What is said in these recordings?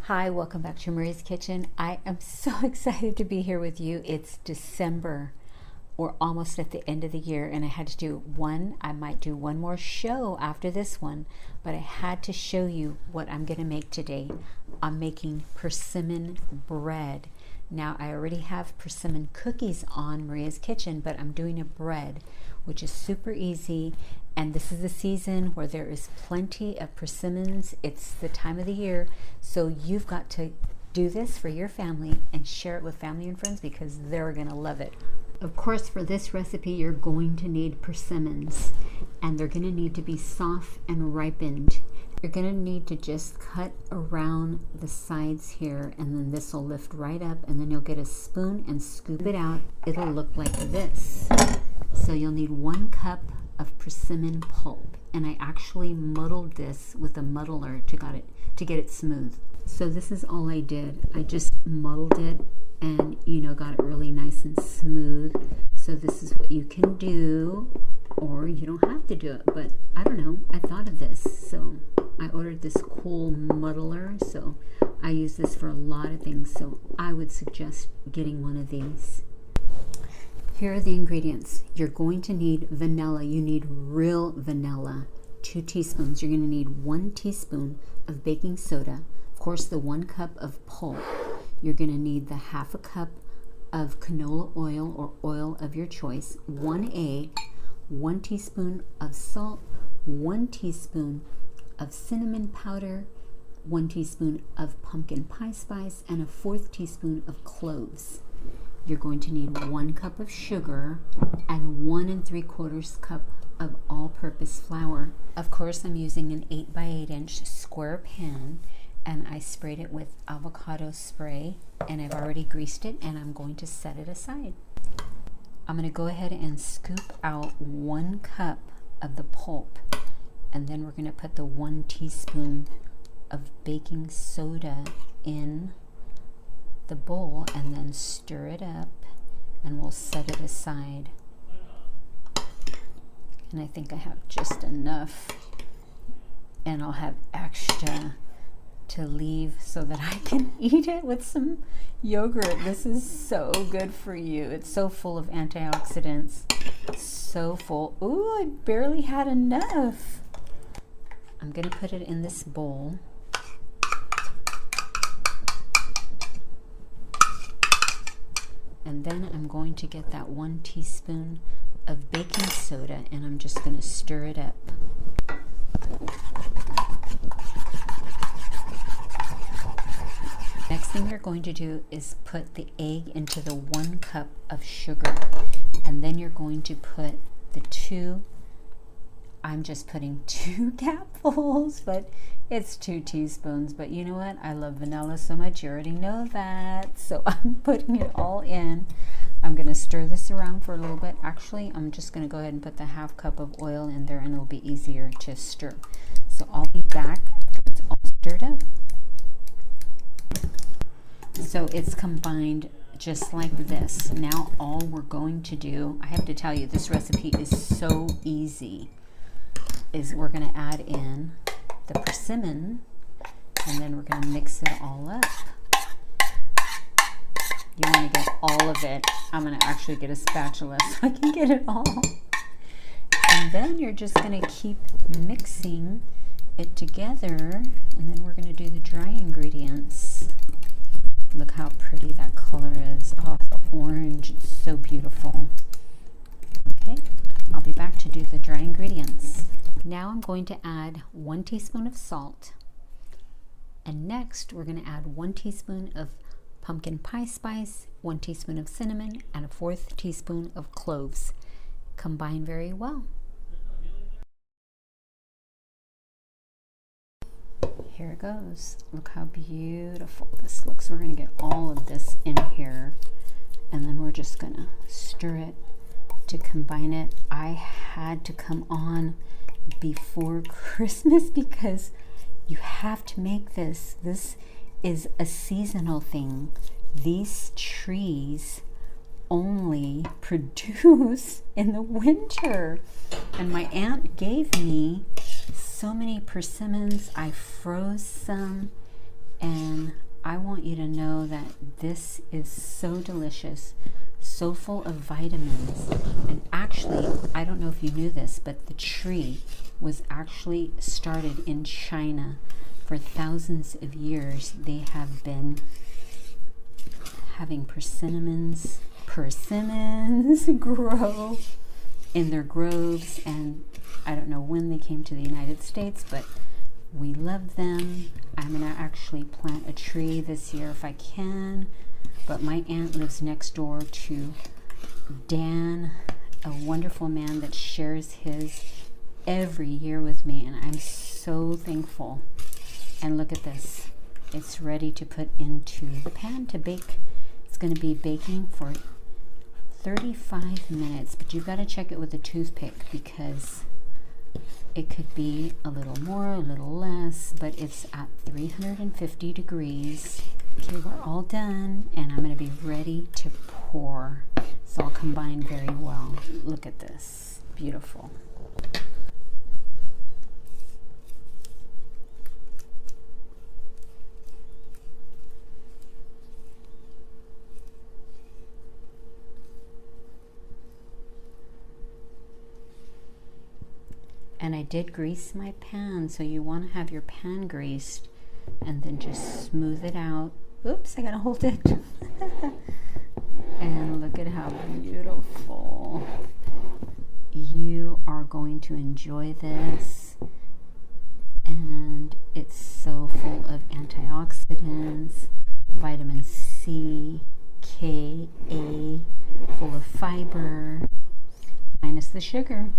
Hi, welcome back to Maria's Kitchen. I am so excited to be here with you. It's December. We're almost at the end of the year, and I had to do I might do one more show after this one, but I had to show you what I'm going to make today. I'm making persimmon bread. Now, I already have persimmon cookies on Maria's Kitchen, but I'm doing a bread, which is super easy. And this is the season where there is plenty of persimmons. It's the time of the year, so you've got to do this for your family and share it with family and friends because they're going to love it. Of course, for this recipe, you're going to need persimmons, and they're going to need to be soft and ripened. You're going to need to just cut around the sides here, and then this will lift right up, and then you'll get a spoon and scoop it out. It'll look like this. So you'll need 1 cup of persimmon pulp, and I actually muddled this with a muddler to get it smooth. So this is all I did. I just muddled it and got it really nice and smooth. So this is what you can do, or you don't have to do it, but I don't know, I thought of this, so I ordered this cool muddler. So I use this for a lot of things, so I would suggest getting one of these. Here are the ingredients. You're going to need vanilla. You need real vanilla, 2 teaspoons. You're going to need 1 teaspoon of baking soda. Of course, the 1 cup of pulp. You're going to need the 1/2 cup of canola oil or oil of your choice, 1 egg, 1 teaspoon of salt, 1 teaspoon of cinnamon powder, 1 teaspoon of pumpkin pie spice, and a 1/4 teaspoon of cloves. You're going to need 1 cup of sugar and 1 3/4 cup of all-purpose flour. Of course, I'm using an 8 by 8 inch square pan, and I sprayed it with avocado spray, and I've already greased it, and I'm going to set it aside. I'm going to go ahead and scoop out 1 cup of the pulp, and then we're going to put the 1 teaspoon of baking soda in the bowl and then stir it up, and we'll set it aside. And I think I have just enough, and I'll have extra to leave so that I can eat it with some yogurt. This is so good for you. It's so full of antioxidants. So full. Ooh, I barely had enough. I'm gonna put it in this bowl. And then I'm going to get that 1 teaspoon of baking soda, and I'm just going to stir it up. Next thing you're going to do is put the egg into the 1 cup of sugar, and then you're going to put I'm just putting 2 capfuls, but it's 2 teaspoons. But you know what? I love vanilla so much. You already know that. So I'm putting it all in. I'm going to stir this around for a little bit. Actually, I'm just going to go ahead and put the 1/2 cup of oil in there, and it'll be easier to stir. So I'll be back after it's all stirred up. So it's combined just like this. Now all we're going to do, I have to tell you, this recipe is so easy, is we're going to add in the persimmon, and then we're going to mix it all up. You want to get all of it. I'm going to actually get a spatula so I can get it all. And then you're just going to keep mixing it together, and then we're going to do the dry ingredients. Look how pretty that color is. Oh, the orange, it's so beautiful. Okay, I'll be back to do the dry ingredients. Now I'm going to add 1 teaspoon of salt, and next we're going to add 1 teaspoon of pumpkin pie spice, 1 teaspoon of cinnamon, and a 1/4 teaspoon of cloves. Combine very well. Here it goes. Look how beautiful this looks. We're going to get all of this in here, and then we're just going to stir it to combine it. I had to come on before Christmas because you have to make this. This is a seasonal thing. These trees only produce in the winter, and my aunt gave me so many persimmons. I froze some, And I want you to know that this is so delicious, so full of vitamins. And actually, I don't know if you knew this, but the tree was actually started in China. For thousands of years, they have been having persimmons grow in their groves. And I don't know when they came to the United States, but we love them. I'm going to actually plant a tree this year if I can. But my aunt lives next door to Dan, a wonderful man that shares his every year with me. And I'm so thankful. And look at this. It's ready to put into the pan to bake. It's going to be baking for 35 minutes. But you've got to check it with a toothpick because it could be a little more, a little less, but it's at 350 degrees. Okay, we're all done, and I'm going to be ready to pour. It's all combined very well. Look at this. Beautiful. And I did grease my pan, so you want to have your pan greased and then just smooth it out. Oops, I gotta hold it. And look at how beautiful. You are going to enjoy this. And it's so full of antioxidants, vitamin C, K, A, full of fiber, minus the sugar.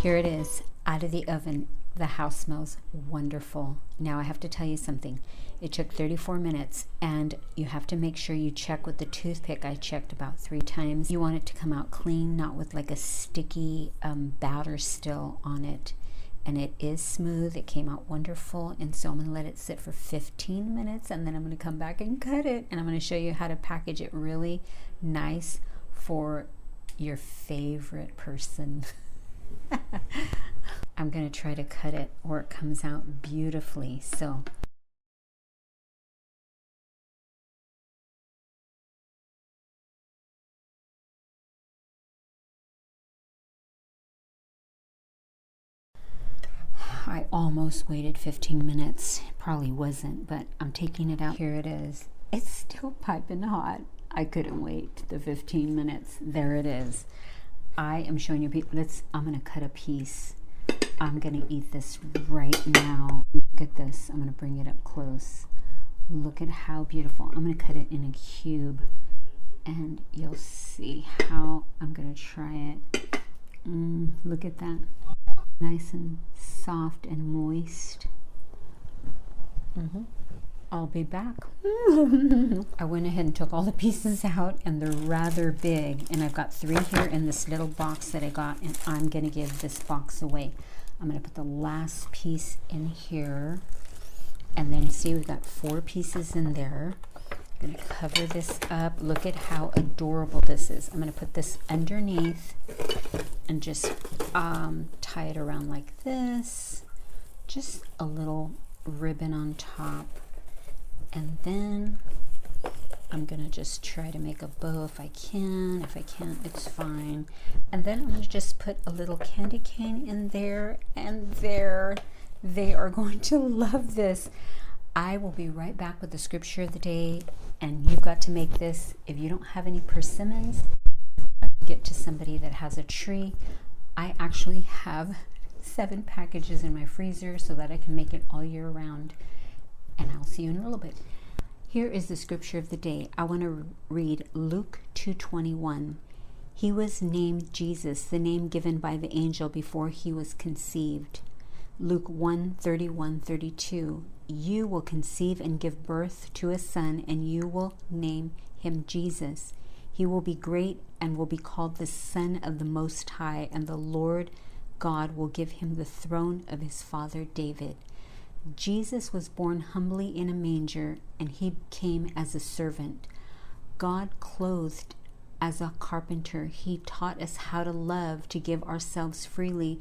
Here it is, out of the oven. The house smells wonderful. Now I have to tell you something. It took 34 minutes, and you have to make sure you check with the toothpick. I checked about 3 times. You want it to come out clean, not with like a sticky batter still on it. And it is smooth. It came out wonderful. And so I'm going to let it sit for 15 minutes, and then I'm going to come back and cut it. And I'm going to show you how to package it really nice for your favorite person. I'm going to try to cut it where it comes out beautifully. So I almost waited 15 minutes. It probably wasn't, but I'm taking it out. Here it is. It's still piping hot. I couldn't wait the 15 minutes. There it is. I am showing you. I'm going to cut a piece. I'm going to eat this right now. Look at this. I'm going to bring it up close. Look at how beautiful. I'm going to cut it in a cube, and you'll see how I'm going to try it. Look at that. Nice and soft and moist. I'll be back. I went ahead and took all the pieces out, and they're rather big, and I've got 3 here in this little box that I got, and I'm going to give this box away. I'm going to put the last piece in here, and then see, we've got 4 pieces in there. I'm going to cover this up. Look at how adorable this is. I'm going to put this underneath and just tie it around like this. Just a little ribbon on top. And then I'm going to just try to make a bow if I can. If I can't, it's fine. And then I'm going to just put a little candy cane in there, and there. They are going to love this. I will be right back with the scripture of the day, and you've got to make this. If you don't have any persimmons, get to somebody that has a tree. I actually have 7 packages in my freezer so that I can make it all year round. And I'll see you in a little bit. Here is the scripture of the day. I want to read Luke 2:21. He was named Jesus, the name given by the angel before he was conceived. Luke 1:31-32. You will conceive and give birth to a son, and you will name him Jesus. He will be great and will be called the Son of the Most High, and the Lord God will give him the throne of his father David. Jesus was born humbly in a manger, and he came as a servant. God clothed as a carpenter. He taught us how to love, to give ourselves freely,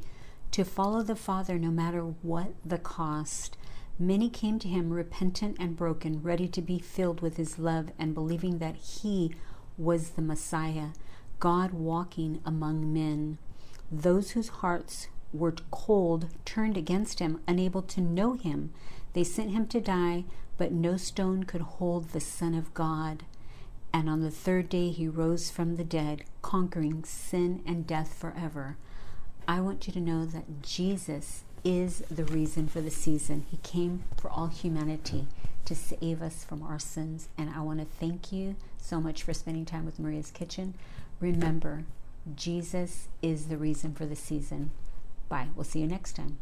to follow the Father no matter what the cost. Many came to him repentant and broken, ready to be filled with his love and believing that he was the Messiah, God walking among men. Those whose hearts were cold turned against him, unable to know him. They sent him to die, but no stone could hold the Son of God. And on the third day he rose from the dead, conquering sin and death forever. I want you to know that Jesus is the reason for the season. He came for all humanity to save us from our sins. And I want to thank you so much for spending time with Maria's Kitchen. Remember, Jesus is the reason for the season. Bye. We'll see you next time.